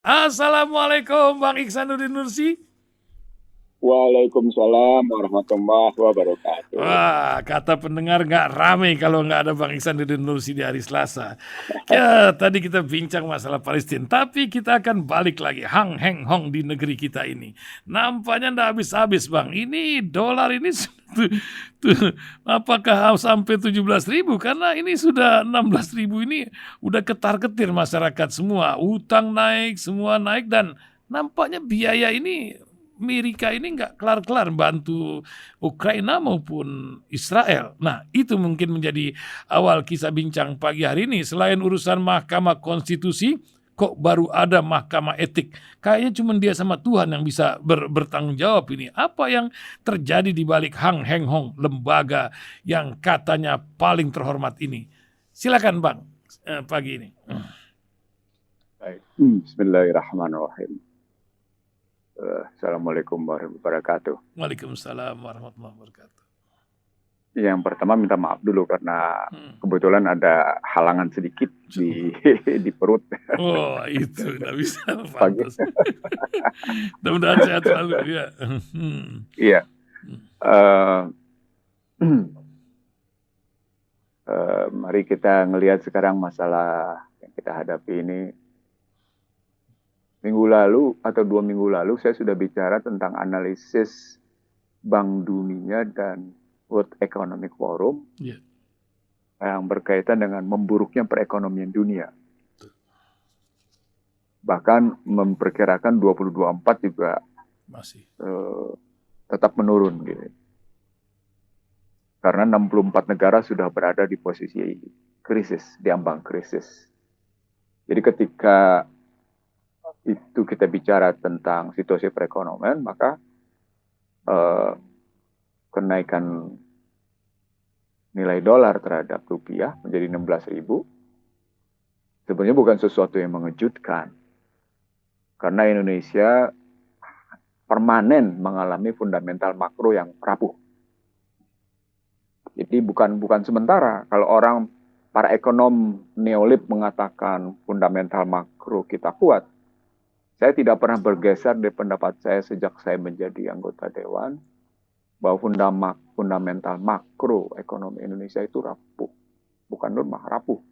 Assalamualaikum Bang Iksanuddin Nursi. Waalaikumsalam warahmatullahi wabarakatuh. Wah, kata pendengar nggak rame kalau nggak ada Bang Iksanuddin Nursi di hari Selasa. Ya, tadi kita bincang masalah Palestina, tapi kita akan balik lagi hang heng hong di negeri kita ini. Nampaknya nggak habis-habis Bang. Ini dolar ini apakah sampai 17.000? Karena ini sudah 16.000 ini udah ketar-ketir masyarakat semua. Utang naik, semua naik dan nampaknya biaya ini Amerika ini nggak kelar-kelar bantu Ukraina maupun Israel. Nah, itu mungkin menjadi awal kisah bincang pagi hari ini. Selain urusan Mahkamah Konstitusi, kok baru ada Mahkamah Etik? Kayaknya cuma dia sama Tuhan yang bisa bertanggung jawab ini. Apa yang terjadi di balik Hang Heng Hong, lembaga yang katanya paling terhormat ini? Silakan Bang, pagi ini. Baik. Bismillahirrahmanirrahim. Assalamualaikum warahmatullahi wabarakatuh. Waalaikumsalam warahmatullahi wabarakatuh. Yang pertama minta maaf dulu karena kebetulan ada halangan sedikit di perut. Oh, itu nggak bisa pantas. Mudah-mudahan sehat selalu ya. Iya. Mari kita ngelihat sekarang masalah yang kita hadapi ini. Minggu lalu atau 2 minggu lalu saya sudah bicara tentang analisis Bank Dunia dan World Economic Forum yang berkaitan dengan memburuknya perekonomian dunia. Bahkan memperkirakan 2024 juga masih tetap menurun gitu. Karena 64 negara sudah berada di posisi krisis, di ambang krisis. Jadi ketika itu kita bicara tentang situasi perekonomian, maka kenaikan nilai dolar terhadap rupiah menjadi 16.000 sebenarnya bukan sesuatu yang mengejutkan. Karena Indonesia permanen mengalami fundamental makro yang rapuh. Jadi bukan sementara. Kalau para ekonom neolib mengatakan fundamental makro kita kuat, saya tidak pernah bergeser dari pendapat saya sejak saya menjadi anggota Dewan bahwa fundamental makro ekonomi Indonesia itu rapuh. Bukan lemah, rapuh.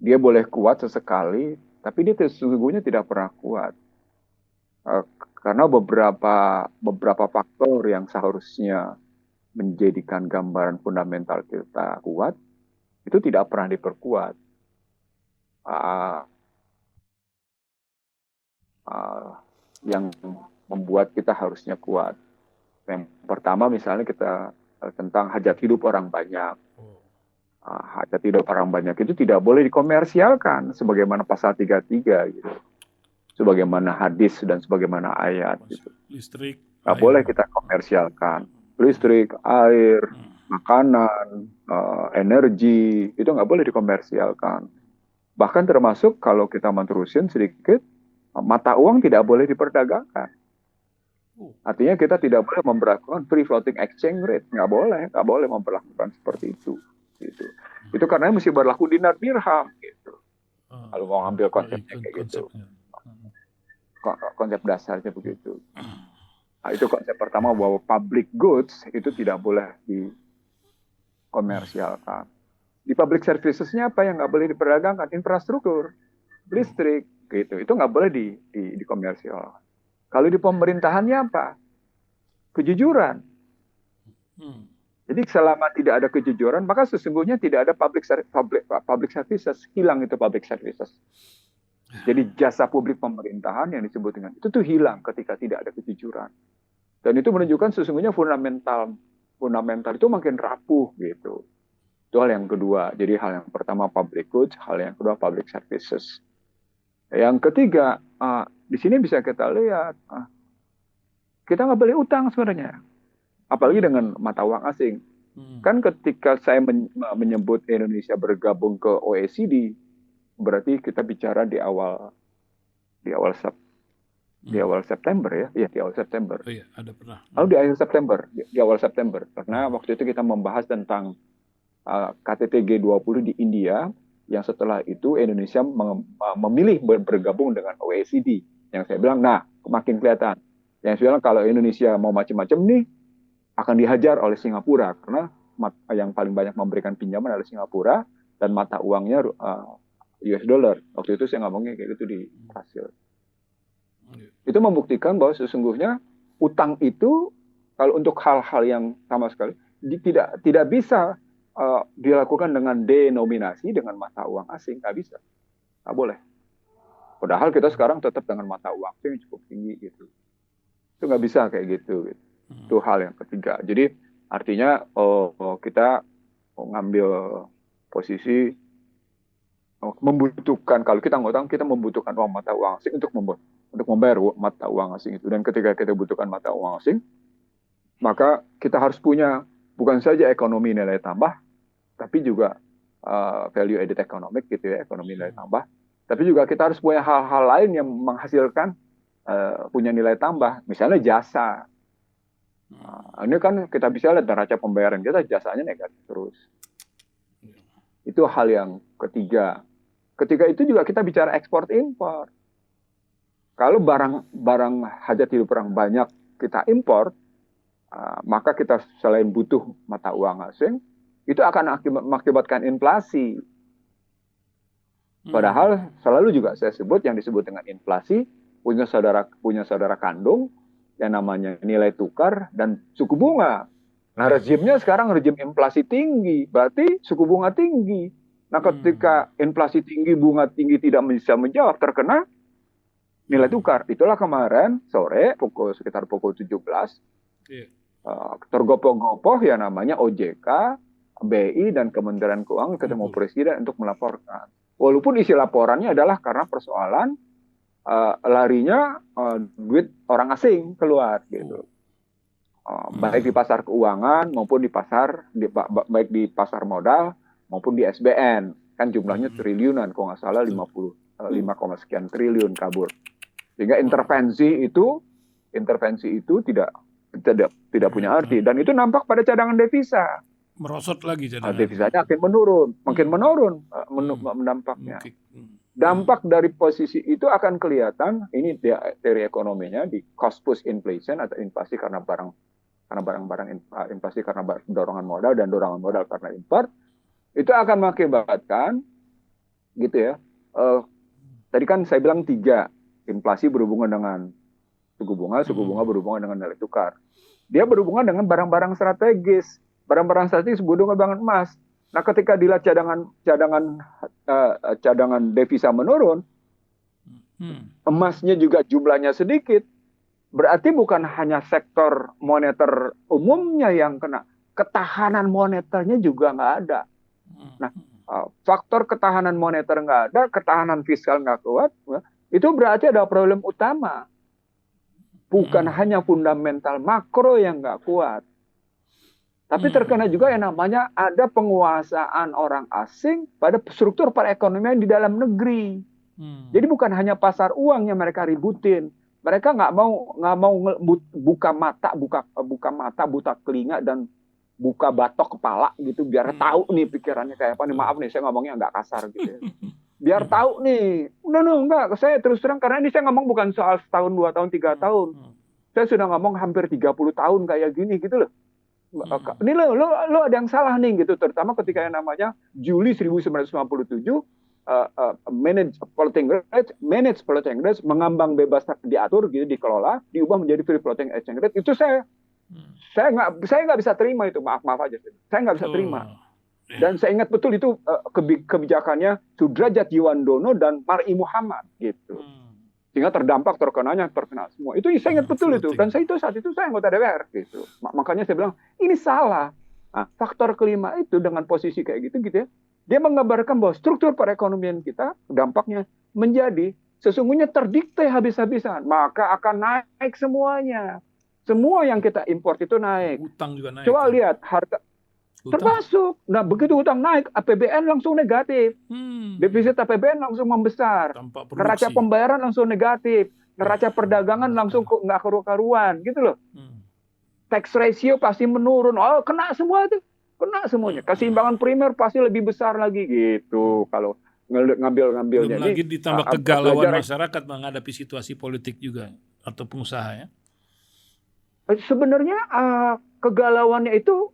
Dia boleh kuat sesekali, tapi dia sesungguhnya tidak pernah kuat. Karena beberapa faktor yang seharusnya menjadikan gambaran fundamental kita kuat, itu tidak pernah diperkuat. Yang membuat kita harusnya kuat. Yang pertama misalnya kita tentang hajat hidup orang banyak. Hajat hidup orang banyak itu tidak boleh dikomersialkan sebagaimana pasal 33 gitu. Sebagaimana hadis dan sebagaimana ayat gitu. Listrik, nggak boleh kita komersialkan. Listrik, air, makanan, energi itu nggak boleh dikomersialkan. Bahkan termasuk kalau kita menerusin sedikit, mata uang tidak boleh diperdagangkan. Artinya kita tidak boleh memperlakukan free floating exchange rate. Nggak boleh memperlakukan seperti itu. Gitu. Itu karena mesti berlaku dinar dirham. Gitu. Kalau mau ambil konsepnya kayak gitu. Konsep dasarnya begitu. Nah, itu konsep pertama bahwa public goods itu tidak boleh dikomersialkan. Di public services-nya apa yang nggak boleh diperdagangkan? Infrastruktur, listrik, gitu. Itu nggak boleh dikomersialkan. Kalau di pemerintahannya apa? Kejujuran. Jadi selama tidak ada kejujuran, maka sesungguhnya tidak ada public services. Hilang itu public services. Jadi jasa publik pemerintahan yang disebut dengan itu tuh hilang ketika tidak ada kejujuran. Dan itu menunjukkan sesungguhnya fundamental itu makin rapuh gitu. Itu hal yang kedua. Jadi hal yang pertama public goods, hal yang kedua public services. Yang ketiga, di sini bisa kita lihat, kita nggak boleh utang sebenarnya. Apalagi dengan mata uang asing. Kan ketika saya menyebut Indonesia bergabung ke OECD, berarti kita bicara di awal September ya. Iya, di awal September. Oh iya, ada pernah. Lalu di akhir September, di awal September. Karena waktu itu kita membahas tentang KTT G20 di India, yang setelah itu Indonesia memilih bergabung dengan OECD. Yang saya bilang, nah makin kelihatan. Yang saya bilang kalau Indonesia mau macam-macam nih, akan dihajar oleh Singapura karena yang paling banyak memberikan pinjaman adalah Singapura dan mata uangnya US dollar. Waktu itu saya ngomongnya kayak gitu di hasil. Itu membuktikan bahwa sesungguhnya utang itu kalau untuk hal-hal yang sama sekali tidak bisa dilakukan dengan denominasi dengan mata uang asing, nggak bisa, nggak boleh. Padahal kita sekarang tetap dengan mata uang asing cukup tinggi gitu. Itu nggak bisa kayak gitu. Itu hal yang ketiga. Jadi artinya kita ngambil posisi membutuhkan, kalau kita ngutang kita membutuhkan uang mata uang asing untuk membayar mata uang asing itu. Dan ketika kita butuhkan mata uang asing, maka kita harus punya bukan saja ekonomi nilai tambah, tapi juga value added economic gitu ya, ekonomi nilai tambah. Tapi juga kita harus punya hal-hal lain yang menghasilkan punya nilai tambah, misalnya jasa. Ini kan kita bisa lihat neraca pembayaran kita jasanya negatif terus. Itu hal yang ketiga. Ketika itu juga kita bicara ekspor impor. Kalau barang hajat hidup orang banyak kita impor, maka kita selain butuh mata uang asing, itu akan mengakibatkan inflasi. Padahal selalu juga saya sebut yang disebut dengan inflasi punya saudara kandung yang namanya nilai tukar dan suku bunga. Nah, rezimnya sekarang rezim inflasi tinggi, berarti suku bunga tinggi. Nah, ketika inflasi tinggi, bunga tinggi tidak bisa menjawab, terkena nilai tukar. Itulah kemarin sore sekitar pukul 17 tergopoh-gopoh ya namanya OJK, BI dan Kementerian Keuangan ketemu Presiden untuk melaporkan. Walaupun isi laporannya adalah karena persoalan larinya duit orang asing keluar gitu. Baik di pasar keuangan maupun di baik di pasar modal maupun di SBN. Kan jumlahnya triliunan, kalau nggak salah 5, sekian triliun kabur. Sehingga intervensi itu tidak punya arti. Dan itu nampak pada cadangan devisa. Merosot lagi cadangan. Devisanya makin menurun dampaknya. Dampak dari posisi itu akan kelihatan, ini teori ekonominya, di cost push inflation atau inflasi karena inflasi karena dorongan modal dan dorongan modal karena import. Itu akan mengakibatkan gitu ya. Tadi kan saya bilang 3, inflasi berhubungan dengan suku bunga berhubungan dengan nilai tukar. Dia berhubungan dengan barang-barang strategis. Barang-barang strategis berhubungan dengan emas. Nah, ketika dilihat cadangan devisa menurun, emasnya juga jumlahnya sedikit, berarti bukan hanya sektor moneter umumnya yang kena, ketahanan moneternya juga nggak ada. Nah, faktor ketahanan moneter nggak ada, ketahanan fiskal nggak kuat, itu berarti ada problem utama. Bukan hanya fundamental makro yang nggak kuat, tapi terkena juga yang namanya ada penguasaan orang asing pada struktur perekonomian di dalam negeri. Jadi bukan hanya pasar uang yang mereka ributin. Mereka nggak mau buka mata, buta telinga dan buka batok kepala gitu biar tahu nih pikirannya kayak apa nih. Maaf nih saya ngomongnya agak kasar gitu ya. Biar tahu nih. Enggak. Saya terus terang karena ini saya ngomong bukan soal setahun, 2 tahun, 3 tahun. Saya sudah ngomong hampir 30 tahun kayak gini gitu loh. Ini lo ada yang salah nih gitu, terutama ketika yang namanya Juli 1957 manage floating rates mengambang bebas diatur gitu, dikelola, diubah menjadi free floating exchange rate. Itu saya nggak bisa terima itu, maaf aja, saya nggak bisa terima. Dan saya ingat betul itu kebijakannya Sudrajat Jiwandono dan Mar'i Muhammad gitu. Sehingga terkena semua. Itu saya ingat betul itu. Dan saat itu saya anggota DPR gitu. Makanya saya bilang ini salah. Nah, faktor kelima itu dengan posisi kayak gitu ya. Dia menggambarkan bahwa struktur perekonomian kita dampaknya menjadi sesungguhnya terdikte habis-habisan. Maka akan naik semuanya. Semua yang kita import itu naik. Utang juga naik. Coba lihat harga termasuk. Nah, begitu utang naik, APBN langsung negatif. Defisit APBN langsung membesar. Neraca pembayaran langsung negatif. Neraca perdagangan langsung nggak karu-karuan. Gitu loh. Tax ratio pasti menurun. Oh, kena semua itu. Kena semuanya. Keseimbangan primer pasti lebih besar lagi gitu kalau Belum ngambil-ngambilnya. lagi Ini ditambah kegalauan belajar masyarakat menghadapi situasi politik juga atau pengusaha ya. sebenarnya kegalauannya itu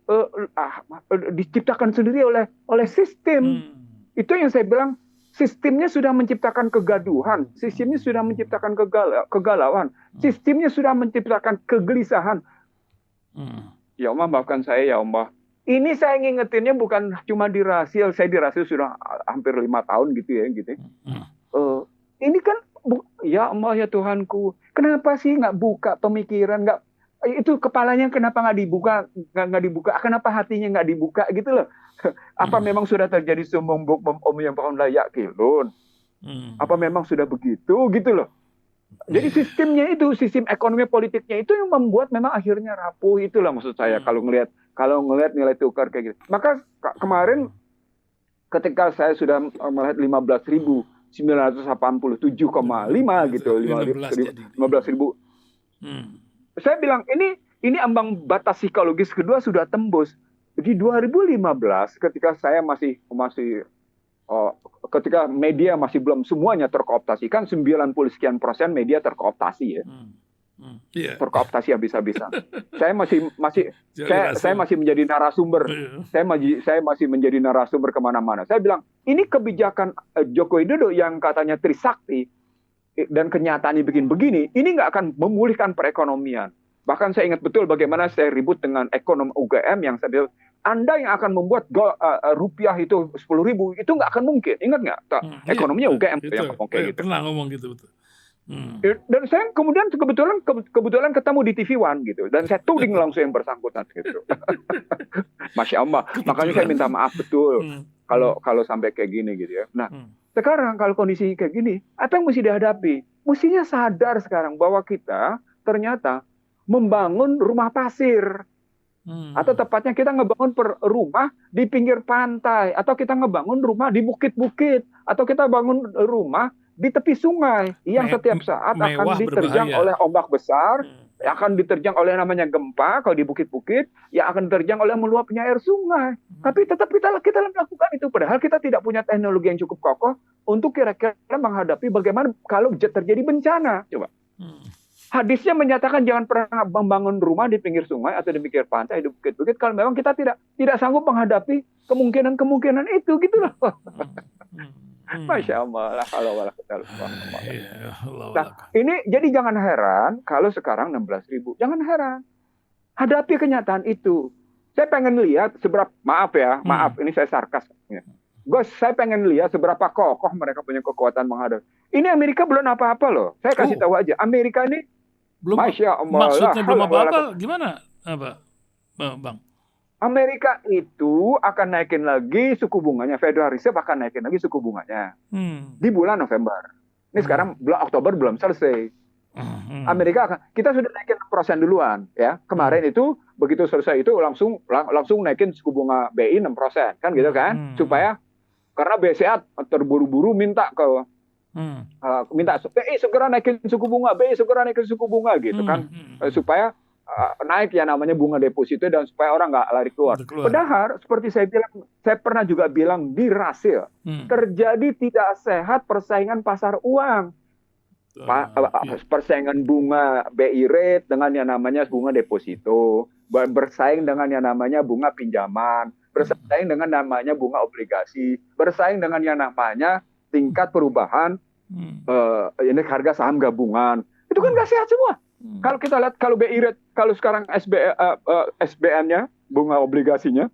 diciptakan sendiri oleh sistem. Hmm. Itu yang saya bilang, sistemnya sudah menciptakan kegaduhan, sistemnya sudah menciptakan kegalauan, sistemnya sudah menciptakan kegelisahan. Ya Allah, maafkan saya ya Allah. Ini saya ngingetinnya bukan cuma di Rasil, saya di Rasil sudah hampir 5 tahun gitu ya. Ini kan, ya Allah ya Tuhanku, kenapa sih nggak buka pemikiran, itu kepalanya kenapa nggak dibuka, kenapa hatinya nggak dibuka gitu loh. Apa memang sudah terjadi sumbung om yang bahkan layak kilun? Apa memang sudah begitu gitu loh. Jadi sistemnya itu, sistem ekonomi politiknya itu yang membuat memang akhirnya rapuh, itulah maksud saya kalau ngelihat nilai tukar kayak gitu. Maka kemarin ketika saya sudah melihat 15.987,5 gitu, 15.000. Saya bilang ini ambang batas psikologis kedua sudah tembus. Di 2015 ketika saya masih ketika media masih belum semuanya terkooptasi, kan 90 sekian % media terkooptasi ya. Terkooptasi habis-habisan. Saya masih menjadi narasumber. Saya masih menjadi narasumber kemana-mana. Saya bilang ini kebijakan Joko Widodo yang katanya Trisakti dan kenyataannya bikin begini, ini nggak akan memulihkan perekonomian. Bahkan saya ingat betul bagaimana saya ribut dengan ekonom UGM yang saya bilang, Anda yang akan membuat rupiah itu 10.000, itu nggak akan mungkin. Ingat nggak? Ekonominya UGM yang ngomong kayak gitu. Pernah ngomong gitu, betul. Dan saya kemudian kebetulan ketemu di TV One gitu, dan saya tuding langsung yang bersangkutan gitu. Masya Allah. Makanya saya minta maaf betul kalau sampai kayak gini gitu ya. Nah, sekarang kalau kondisi kayak gini, apa yang mesti dihadapi? Mestinya sadar sekarang bahwa kita ternyata membangun rumah pasir. Atau tepatnya kita ngebangun rumah di pinggir pantai, atau kita ngebangun rumah di bukit-bukit, atau kita bangun rumah di tepi sungai yang setiap saat akan diterjang oleh ombak besar, akan diterjang oleh namanya gempa kalau di bukit-bukit, yang akan diterjang oleh meluapnya air sungai. Tapi tetap kita melakukan itu, padahal kita tidak punya teknologi yang cukup kokoh untuk kira-kira menghadapi bagaimana kalau terjadi bencana. Coba. Hadisnya menyatakan jangan pernah membangun rumah di pinggir sungai atau di pinggir pantai, di bukit-bukit kalau memang kita tidak sanggup menghadapi kemungkinan itu gitu loh. Masya Allah. Nah, ini jadi jangan heran kalau sekarang 16.000. Jangan heran. Hadapi kenyataan itu. Saya pengen lihat maaf ini saya sarkas. Saya pengen lihat seberapa kokoh mereka punya kekuatan menghadapi. Ini Amerika belum apa-apa loh. Saya kasih tahu aja. Amerika ini belum, Masya Allah. Maksudnya belum apa-apa, gimana Bang? Amerika itu akan naikin lagi suku bunganya. Federal Reserve akan naikin lagi suku bunganya. Di bulan November. Ini sekarang bulan Oktober belum selesai. Amerika kita sudah naikin 6% duluan ya. Kemarin itu begitu selesai itu langsung naikin suku bunga BI 6%, kan gitu kan? Supaya karena BCA terburu-buru minta BI segera naikin suku bunga gitu kan, supaya naik ya namanya bunga deposito dan supaya orang nggak lari keluar. Padahal seperti saya pernah juga bilang di Rasil, terjadi tidak sehat persaingan pasar uang. Persaingan bunga BI rate dengan yang namanya bunga deposito, bersaing dengan yang namanya bunga pinjaman, bersaing dengan namanya bunga obligasi, bersaing dengan yang namanya tingkat perubahan ini harga saham gabungan. Itu kan nggak sehat semua. Kalau kita lihat kalau BI rate, kalau sekarang SBN-nya, bunga obligasinya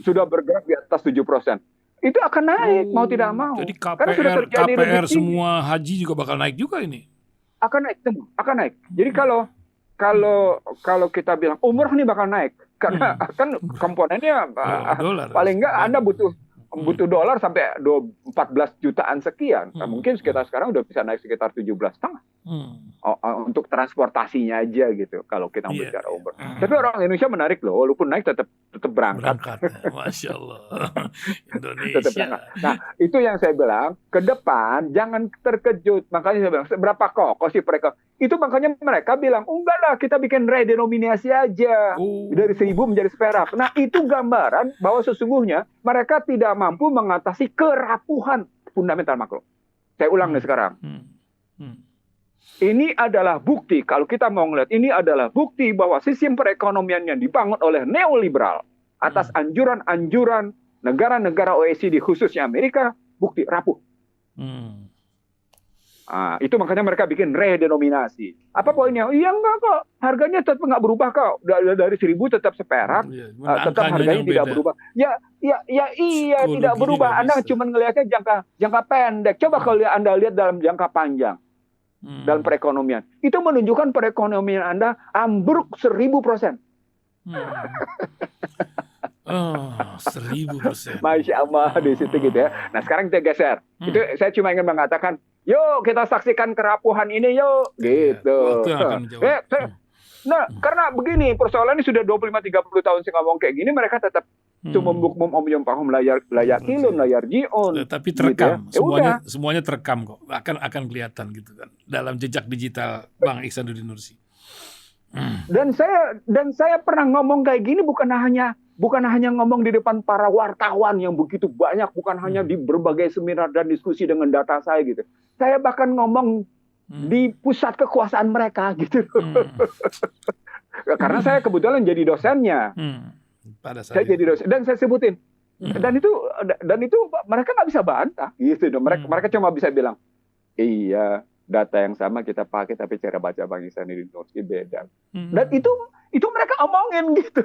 sudah bergerak di atas 7%. Itu akan naik mau tidak mau. Jadi KPR semua haji juga bakal naik juga ini. Akan naik. Jadi kalau kita bilang umroh ini bakal naik karena kan komponennya paling enggak Anda butuh dolar sampai 14 jutaan sekian. Nah, mungkin sekitar sekarang udah bisa naik sekitar 17,5. Untuk transportasinya aja gitu kalau kita bicara umroh. Tapi orang Indonesia menarik loh, walaupun naik tetap berangkat. Masya Allah. Indonesia. Nah, itu yang saya bilang, ke depan jangan terkejut. Makanya saya bilang, seberapa kokoh sih mereka? Itu makanya mereka bilang, enggak lah, kita bikin redenominasi aja. Dari 1.000 menjadi seperak. Nah, itu gambaran bahwa sesungguhnya mereka tidak mampu mengatasi kerapuhan fundamental makro. Saya ulang nih sekarang. Ini adalah bukti, kalau kita mau ngeliat, ini adalah bukti bahwa sistem perekonomian yang dibangun oleh neoliberal atas anjuran-anjuran negara-negara OECD, khususnya Amerika, bukti rapuh. Nah, itu makanya mereka bikin redenominasi. Apa poinnya? Iya enggak kok, harganya tetap nggak berubah kok. Dari 1.000 tetap seperak, tetap harganya tidak berubah. Ya tidak berubah. Anda cuma ngelihatnya jangka pendek. Coba kalau Anda lihat dalam jangka panjang, dalam perekonomian, itu menunjukkan perekonomian Anda ambruk 1.000%. 1.000%. Masya Allah di situ gitu ya. Nah sekarang kita geser. Itu saya cuma ingin mengatakan, yuk kita saksikan kerapuhan ini yuk, gitu. Nah karena begini, persoalan ini sudah 25-30 tahun saya ngomong kayak gini, mereka tetap cuma mukmum om paham layar kilun, layar jion. Tapi terekam, gitu ya. semuanya terekam kok, akan kelihatan gitu kan dalam jejak digital Bang Ihsanuddin Nursi. Dan saya pernah ngomong kayak gini bukan hanya ngomong di depan para wartawan yang begitu banyak, bukan hanya di berbagai seminar dan diskusi dengan data saya gitu. Saya bahkan ngomong di pusat kekuasaan mereka gitu. Karena saya kebetulan jadi dosennya. Saya jadi dosen dan saya sebutin. Dan itu mereka nggak bisa bantah gitu. Mereka cuma bisa bilang, iya, data yang sama kita pakai tapi cara baca Bang Ihsanuddin Nursi beda. Dan itu mereka omongin gitu.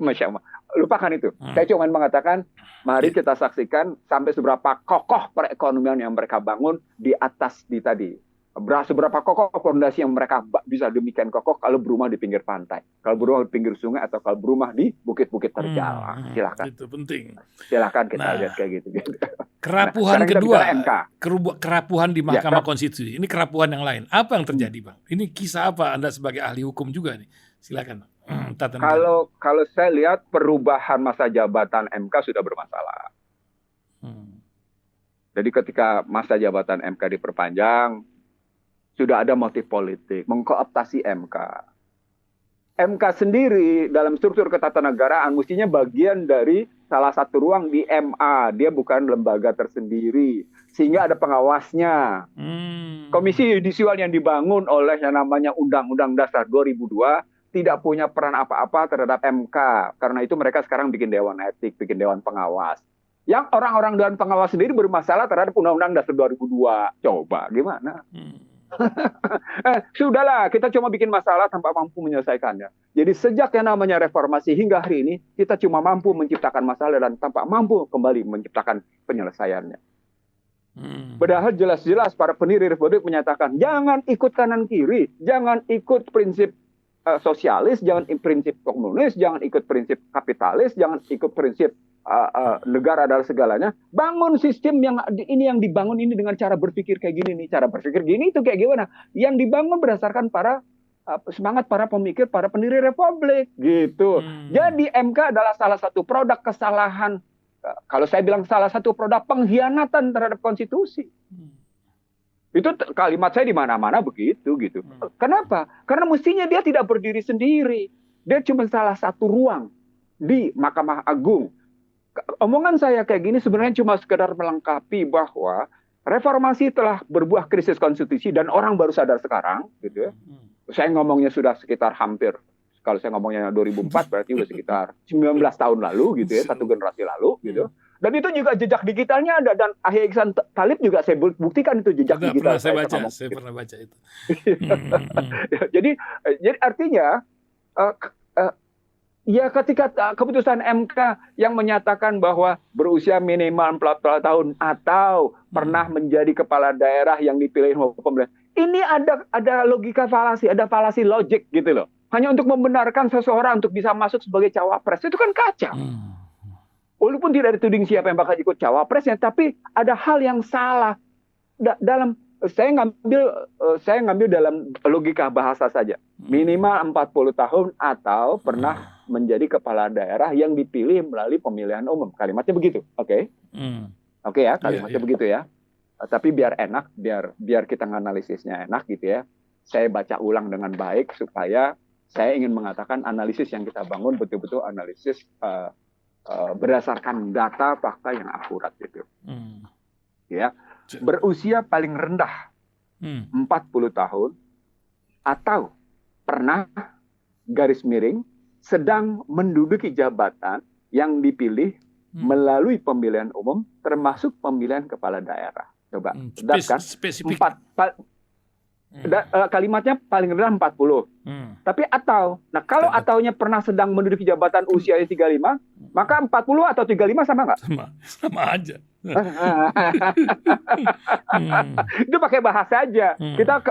Masya Allah. Lupakan itu. Saya cuma mengatakan, mari kita saksikan sampai seberapa kokoh perekonomian yang mereka bangun di atas tadi. Seberapa kokoh fondasi yang mereka bisa demikian kokoh kalau berumah di pinggir pantai, kalau berumah di pinggir sungai, atau kalau berumah di bukit-bukit terjal. Silakan. Itu penting. Silakan kita lihat kayak gitu. Kerapuhan kedua, kerapuhan di Mahkamah Konstitusi. Ini kerapuhan yang lain. Apa yang terjadi, Bang? Ini kisah apa Anda sebagai ahli hukum juga nih? Silakan. Kalau saya lihat perubahan masa jabatan MK sudah bermasalah. Jadi ketika masa jabatan MK diperpanjang, sudah ada motif politik, mengkooptasi MK. MK sendiri dalam struktur ketatanegaraan mestinya bagian dari salah satu ruang di MA. Dia bukan lembaga tersendiri. Sehingga ada pengawasnya. Komisi yudisial yang dibangun oleh yang namanya Undang-Undang Dasar 2002 tidak punya peran apa-apa terhadap MK. Karena itu mereka sekarang bikin Dewan Etik, bikin Dewan Pengawas. Yang orang-orang Dewan Pengawas sendiri bermasalah terhadap Undang-Undang Dasar 2002. Coba, gimana? Sudahlah, kita cuma bikin masalah tanpa mampu menyelesaikannya. Jadi sejak yang namanya reformasi hingga hari ini, kita cuma mampu menciptakan masalah dan tanpa mampu kembali menciptakan penyelesaiannya. Padahal jelas-jelas para pendiri Republik menyatakan, jangan ikut kanan kiri, jangan ikut prinsip sosialis, jangan ikut prinsip komunis, jangan ikut prinsip kapitalis, jangan ikut prinsip negara adalah segalanya. Bangun sistem yang dibangun ini dengan cara berpikir kayak gini nih, cara berpikir gini itu kayak gimana? Yang dibangun berdasarkan semangat para pemikir, para pendiri Republik gitu. Jadi MK adalah salah satu produk kesalahan. Kalau saya bilang salah satu produk pengkhianatan terhadap konstitusi. Itu kalimat saya di mana-mana begitu gitu. Kenapa? Karena mestinya dia tidak berdiri sendiri. Dia cuma salah satu ruang di Mahkamah Agung. Omongan saya kayak gini sebenarnya cuma sekedar melengkapi bahwa reformasi telah berbuah krisis konstitusi dan orang baru sadar sekarang gitu ya. Saya ngomongnya sudah sekitar hampir, kalau saya ngomongnya 2004 berarti udah sekitar 19 tahun lalu gitu ya, satu generasi lalu gitu. Dan itu juga jejak digitalnya ada, dan Ahya Ihsan Talib juga saya buktikan itu jejak digital. Saya pernah baca itu. Jadi artinya ya ketika keputusan MK yang menyatakan bahwa berusia minimal 40 tahun atau pernah menjadi kepala daerah yang dipilih pemerintah, ini ada logika falasi, ada falasi logik gitu loh. Hanya untuk membenarkan seseorang untuk bisa masuk sebagai cawapres, itu kan kacau. Walaupun tidak dituding siapa yang bakal ikut cawapresnya, tapi ada hal yang salah dalam. Saya ngambil dalam logika bahasa saja. Minimal 40 tahun atau pernah menjadi kepala daerah yang dipilih melalui pemilihan umum. Kalimatnya begitu. Oke? Oke ya, kalimatnya begitu ya. Tapi biar enak, biar kita nganalisisnya enak gitu ya. saya baca ulang dengan baik supaya saya ingin mengatakan analisis yang kita bangun betul-betul analisis berdasarkan data fakta yang akurat gitu. Ya, berusia paling rendah 40 tahun atau pernah garis miring sedang menduduki jabatan yang dipilih melalui pemilihan umum termasuk pemilihan kepala daerah. Coba sedangkan spesifik. Kalimatnya paling rendah 40. Tapi atau. Nah, kalau ataunya pernah sedang menduduki jabatan usianya 35, maka 40 atau 35 sama nggak? Sama aja. Itu pakai bahasa aja.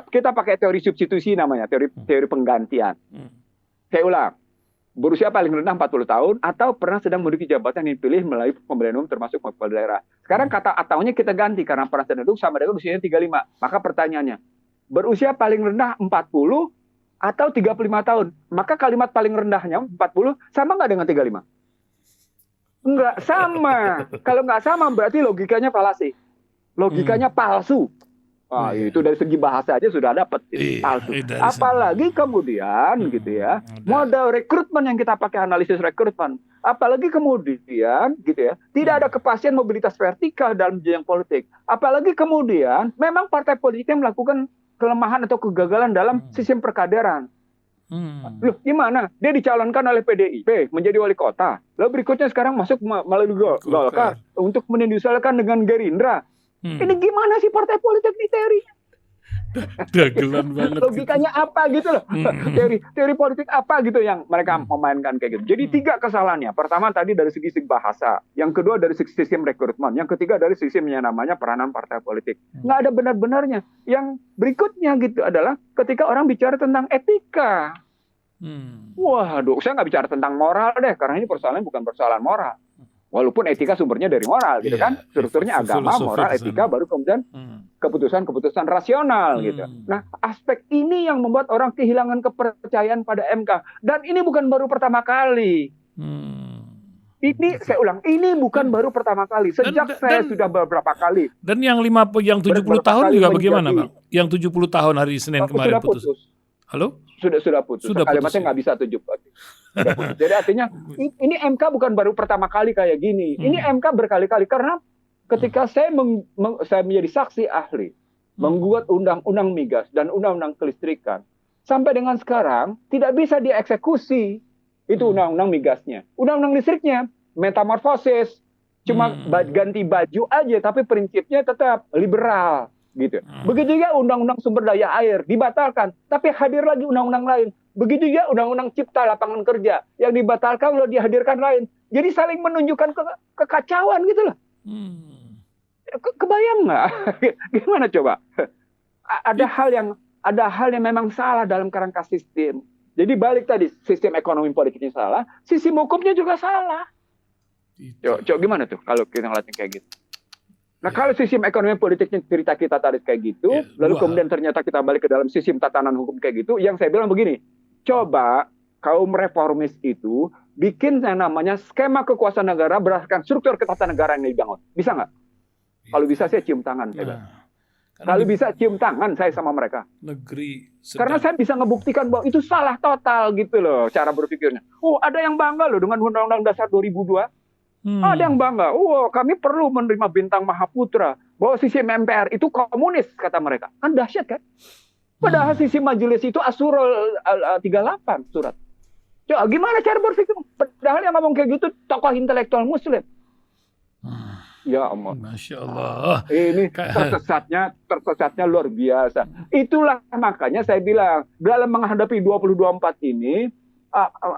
Kita pakai teori substitusi namanya, teori penggantian. Saya ulang. Berusia paling rendah 40 tahun atau pernah sedang menduduki jabatan yang dipilih melalui pemilihan umum termasuk kepala daerah. Sekarang kata ataunya kita ganti karena pernah sedang duduk sama dengan usianya 35. Maka pertanyaannya, berusia paling rendah 40 atau 35 tahun. Maka kalimat paling rendahnya 40 sama nggak dengan 35? Nggak sama. Kalau nggak sama berarti logikanya falasi. Logikanya palsu. Wah, itu dari segi bahasa aja sudah dapat palsu. Apalagi kemudian gitu ya, modal rekrutmen yang kita pakai analisis rekrutmen. Apalagi kemudian gitu ya, tidak ada kepastian mobilitas vertikal dalam jenjang politik. Apalagi kemudian memang partai politiknya melakukan kelemahan atau kegagalan dalam sistem perkaderan. Loh, gimana? Dia dicalonkan oleh PDIP menjadi wali kota. Lalu berikutnya sekarang masuk melalui Golkar untuk menindustrialkan dengan Gerindra. Ini gimana sih partai politik di teorinya? Dagelan banget. Logikanya gitu. Apa gitu loh? Teori politik apa gitu yang mereka memainkan kayak gitu. Jadi 3 kesalahannya. Pertama tadi dari segi bahasa. Yang kedua dari segi sistem rekrutmen. Yang ketiga dari sistem yang namanya peranan partai politik. Nggak ada benar-benarnya. Yang berikutnya gitu adalah ketika orang bicara tentang etika. Waduh, saya nggak bicara tentang moral deh. Karena ini persoalannya bukan persoalan moral. Walaupun etika sumbernya dari moral gitu kan. Strukturnya agama, moral, etika, baru kemudian keputusan rasional gitu. Nah, aspek ini yang membuat orang kehilangan kepercayaan pada MK. Dan ini bukan baru pertama kali. Ini saya ulang, ini bukan baru pertama kali. Sejak saya sudah beberapa kali. Dan yang 70 tahun juga bagaimana, Bang? Yang 70 tahun hari Senin kemarin putus. Halo? Sudah putus. Kalimatnya nggak bisa 70. Jadi artinya ini MK bukan baru pertama kali kayak gini. Ini MK berkali-kali karena ketika saya menjadi saksi ahli membuat undang-undang migas dan undang-undang kelistrikan sampai dengan sekarang tidak bisa dieksekusi itu undang-undang migasnya. Undang-undang listriknya metamorfosis cuma ganti baju aja tapi prinsipnya tetap liberal gitu. Begitu juga undang-undang sumber daya air dibatalkan tapi hadir lagi undang-undang lain. Begitu juga undang-undang cipta lapangan kerja yang dibatalkan lalu dihadirkan lain. Jadi saling menunjukkan kekacauan gitu loh. Kebayang nggak? Gimana coba? Ada hal yang memang salah dalam kerangka sistem. Jadi balik tadi sistem ekonomi politiknya salah, sistem hukumnya juga salah. Coba gimana tuh kalau kita ngeliatnya kayak gitu? Nah, kalau sistem ekonomi politiknya cerita kita tadi kayak gitu, lalu kemudian ternyata kita balik ke dalam sistem tatanan hukum kayak gitu, yang saya bilang begini, coba kaum reformis itu bikin yang namanya skema kekuasaan negara berdasarkan struktur ketatanegaraan yang dibangun. Bisa nggak? Kalau bisa saya cium tangan. Kalau bisa cium tangan saya sama mereka. Karena saya bisa ngebuktikan bahwa itu salah total gitu loh cara berpikirnya. Oh, ada yang bangga loh dengan Undang-Undang Dasar 2002. Ada yang bangga, kami perlu menerima bintang Mahaputra bahwa sistem MPR itu komunis kata mereka. Kan dahsyat kan? Padahal sistem majelis itu Asurul 38 surat. Coba gimana cara berpikir? Padahal yang ngomong kayak gitu tokoh intelektual Muslim. Ya Allah. Masya Allah. Ini tersesatnya luar biasa. Itulah makanya saya bilang dalam menghadapi 2024 ini.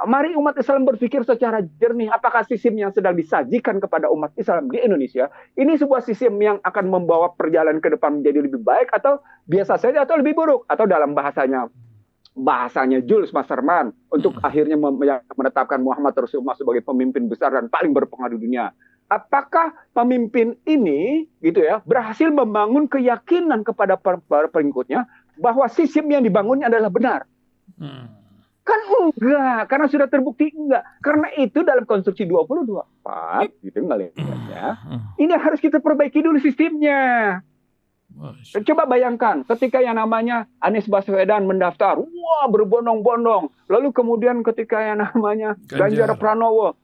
Mari umat Islam berpikir secara jernih apakah sistem yang sedang disajikan kepada umat Islam di Indonesia ini sebuah sistem yang akan membawa perjalanan ke depan menjadi lebih baik atau biasa saja atau lebih buruk atau dalam bahasanya Jules Masterman untuk akhirnya menetapkan Muhammad Rasulullah sebagai pemimpin besar dan paling berpengaruh di dunia. Apakah pemimpin ini gitu ya berhasil membangun keyakinan kepada para pengikutnya bahwa sistem yang dibangunnya adalah benar? Kan enggak, karena sudah terbukti enggak. Karena itu dalam konstruksi 2024, gitu ngelihatnya. Ini harus kita perbaiki dulu sistemnya. Masya. Coba bayangkan ketika yang namanya Anies Baswedan mendaftar, wah berbondong-bondong. Lalu kemudian ketika yang namanya Ganjar Ganjar. Pranowo,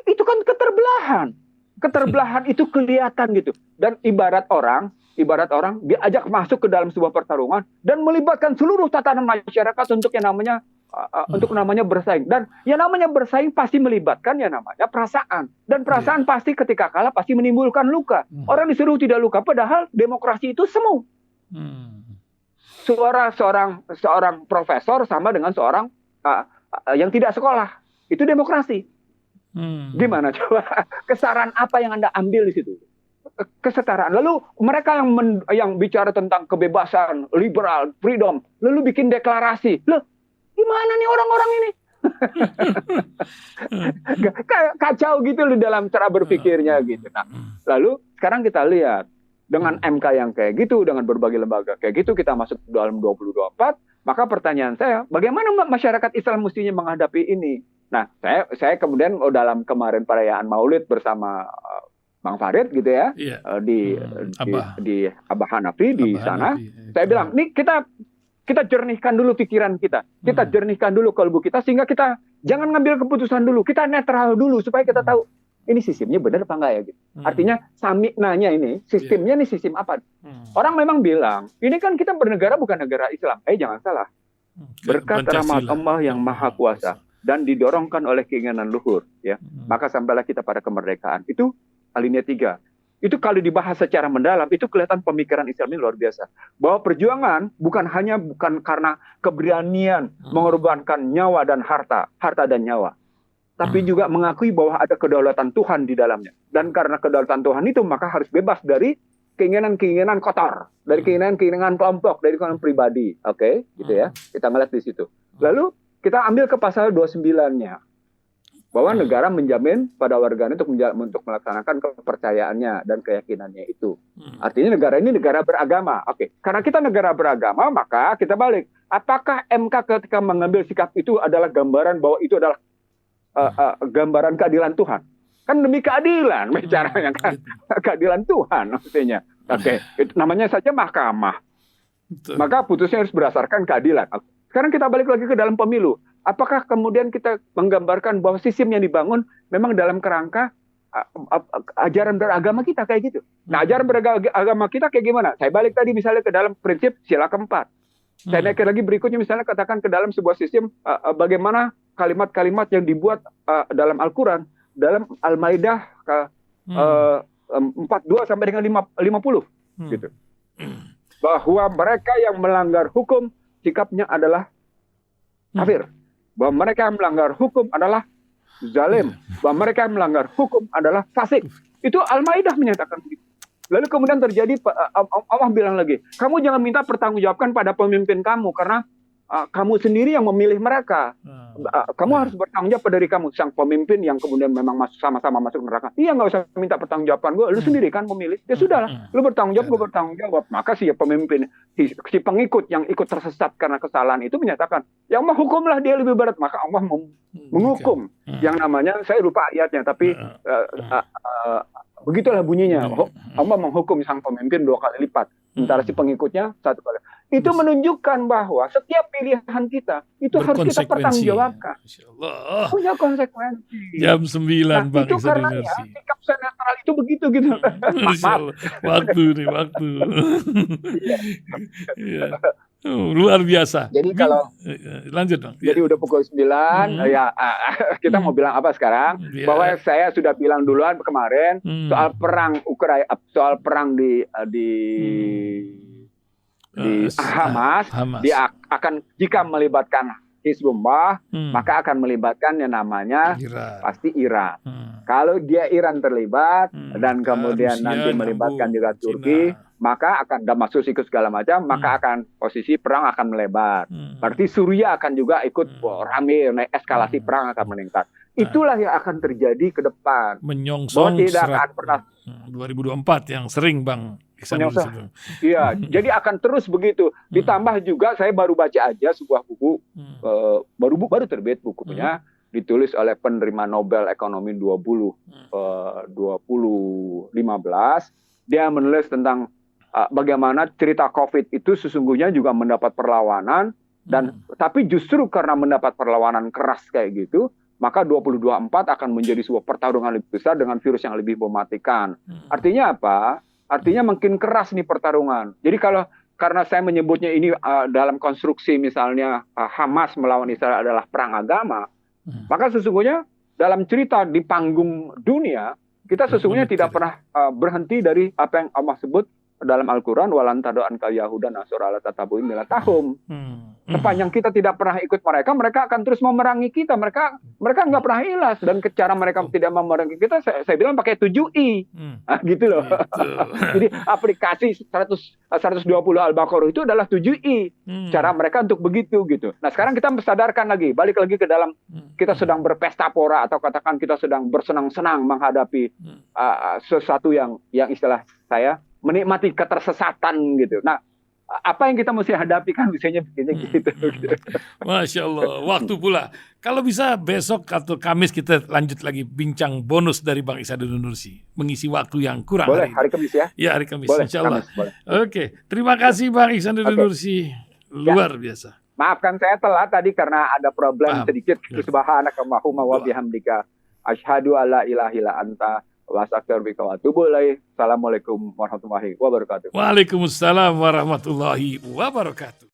itu kan keterbelahan. Keterbelahan itu kelihatan gitu. Dan ibarat orang diajak masuk ke dalam sebuah pertarungan dan melibatkan seluruh tatanan masyarakat untuk yang namanya bersaing. Dan yang namanya bersaing pasti melibatkan yang namanya perasaan. Dan perasaan pasti ketika kalah pasti menimbulkan luka. Orang disuruh tidak luka, padahal demokrasi itu semu. Suara seorang profesor sama dengan seorang yang tidak sekolah. Itu demokrasi. Gimana coba? Kesetaraan apa yang Anda ambil di situ? Kesetaraan. Lalu mereka yang bicara tentang kebebasan, liberal, freedom, lalu bikin deklarasi. Loh, gimana nih orang-orang ini? Kacau gitu loh dalam cara berpikirnya gitu. Nah, lalu sekarang kita lihat dengan MK yang kayak gitu, dengan berbagai lembaga kayak gitu, kita masuk dalam 2024, maka pertanyaan saya, bagaimana masyarakat Islam mestinya menghadapi ini? Nah, saya kemudian dalam kemarin perayaan Maulid bersama Bang Farid gitu ya, di Abah Hanafi di sana, saya bilang, nih kita jernihkan dulu pikiran kita jernihkan dulu kalbu kita, sehingga kita jangan ngambil keputusan dulu, kita netral dulu supaya kita tahu ini sistemnya benar apa enggak ya gitu. Artinya nanya ini sistemnya nih sistem apa? Orang memang bilang ini kan kita bernegara bukan negara Islam. Jangan salah. Berkat rahmat Allah yang Maha Kuasa dan didorongkan oleh keinginan luhur, ya, maka sampailah kita pada kemerdekaan. Itu alinea 3. Itu kalau dibahas secara mendalam, itu kelihatan pemikiran Islam ini luar biasa. Bahwa perjuangan bukan karena keberanian mengorbankan nyawa dan harta dan nyawa, tapi juga mengakui bahwa ada kedaulatan Tuhan di dalamnya. Dan karena kedaulatan Tuhan itu, maka harus bebas dari keinginan-keinginan kotor, dari keinginan-keinginan kelompok, dari keinginan pribadi. Oke, gitu ya. Kita ngeliat di situ. Lalu kita ambil ke pasal 29-nya. Bahwa negara menjamin pada warganya untuk melaksanakan kepercayaannya dan keyakinannya itu. Artinya negara ini negara beragama. Oke. Karena kita negara beragama, maka kita balik. Apakah MK ketika mengambil sikap itu adalah gambaran bahwa itu adalah gambaran keadilan Tuhan? Kan demi keadilan bicaranya kan. Keadilan Tuhan maksudnya. Oke. Itu namanya saja mahkamah. Maka putusnya harus berdasarkan keadilan. Sekarang kita balik lagi ke dalam pemilu. Apakah kemudian kita menggambarkan bahwa sistem yang dibangun memang dalam kerangka ajaran beragama kita kayak gitu? Nah, ajaran beragama kita kayak gimana? Saya balik tadi misalnya ke dalam prinsip sila keempat. Saya naik lagi berikutnya misalnya katakan ke dalam sebuah sistem bagaimana kalimat-kalimat yang dibuat dalam Al-Quran, dalam Al-Maidah 42 sampai dengan 50 gitu. Bahwa mereka yang melanggar hukum sikapnya adalah kafir. Bahwa mereka yang melanggar hukum adalah zalim. Bahwa mereka yang melanggar hukum adalah fasik. Itu Al-Maidah menyatakan begitu. Lalu kemudian terjadi, Allah bilang lagi, kamu jangan minta pertanggungjawaban pada pemimpin kamu, karena kamu sendiri yang memilih mereka. Kamu harus bertanggung jawab dari kamu, sang pemimpin yang kemudian memang sama-sama masuk neraka. Iya, nggak usah minta pertanggung jawaban gue, lu sendiri kan memilih. Ya sudahlah, lu bertanggung jawab, gue bertanggung jawab. Maka si pemimpin, si pengikut yang ikut tersesat karena kesalahan itu menyatakan, ya Allah hukumlah dia lebih berat. Maka Allah menghukum yang namanya, saya lupa ayatnya, tapi begitulah bunyinya. Allah menghukum sang pemimpin 2 kali lipat, sementara si pengikutnya 1 kali. Itu menunjukkan bahwa setiap pilihan kita itu harus kita pertanggungjawabkan. Punya konsekuensi. Jam 9 Bang. Itu karena ya, sikap netral itu begitu gitu. Maaf. Waktu. Luar biasa. Jadi kalau lanjut Bang. Jadi udah pukul 9, ya kita mau bilang apa sekarang? Bahwa saya sudah bilang duluan kemarin soal perang Ukraina, soal perang di Hamas. Dia akan, jika melibatkan Hizbullah, maka akan melibatkan yang namanya pasti Iran. Kalau dia Iran terlibat dan kemudian Rusia, nanti melibatkan juga Turki, maka akan masuk ikut segala macam, maka akan posisi perang akan melebar. Berarti Suriah akan juga ikut rame, naik eskalasi perang akan meningkat. Itulah yang akan terjadi ke depan. Menyongsong tidak akan pernah 2024 yang sering Bang. Iya, jadi akan terus begitu. Ditambah juga saya baru baca aja sebuah buku, baru terbit bukunya, ditulis oleh penerima Nobel Ekonomi 2015. Dia menulis tentang bagaimana cerita COVID itu sesungguhnya juga mendapat perlawanan dan tapi justru karena mendapat perlawanan keras kayak gitu, maka 2024 akan menjadi sebuah pertarungan lebih besar dengan virus yang lebih mematikan. Artinya apa? Artinya makin keras nih pertarungan. Jadi karena saya menyebutnya ini dalam konstruksi misalnya Hamas melawan Israel adalah perang agama, maka sesungguhnya dalam cerita di panggung dunia kita sesungguhnya tidak pernah berhenti dari apa yang Allah sebut dalam Al-Quran, walan tadoan kal Yahudan nasura ala tatabuin milatahum. Sepanjang kita tidak pernah ikut mereka, mereka akan terus memerangi kita. Mereka nggak pernah ilas, dan cara mereka tidak memerangi kita, saya bilang pakai 7i, gitu loh. Jadi aplikasi 120 Al-Baqarah itu adalah 7i, cara mereka untuk begitu gitu. Nah sekarang kita sadarkan lagi, balik lagi ke dalam kita sedang berpesta pora atau katakan kita sedang bersenang-senang menghadapi sesuatu yang istilah saya menikmati ketersesatan gitu. Nah, apa yang kita mesti hadapi kan misalnya begini gitu. Masya Allah, waktu pula. Kalau bisa besok atau Kamis kita lanjut lagi bincang bonus dari Bang Ihsanuddin Nursi, mengisi waktu yang kurang. Boleh, hari Kamis ya? Ya, hari Kamis, boleh, insya Allah. Kamis, Oke, terima kasih Bang Ihsanuddin Nursi, luar biasa. Maafkan saya telat tadi karena ada problem sedikit. Subhanakallahumma wa bihamdika asyhadu alla ilaha illa anta wa astaghfiruka wa atubu ilaik. Assalamualaikum warahmatullahi wabarakatuh. Waalaikumsalam warahmatullahi wabarakatuh.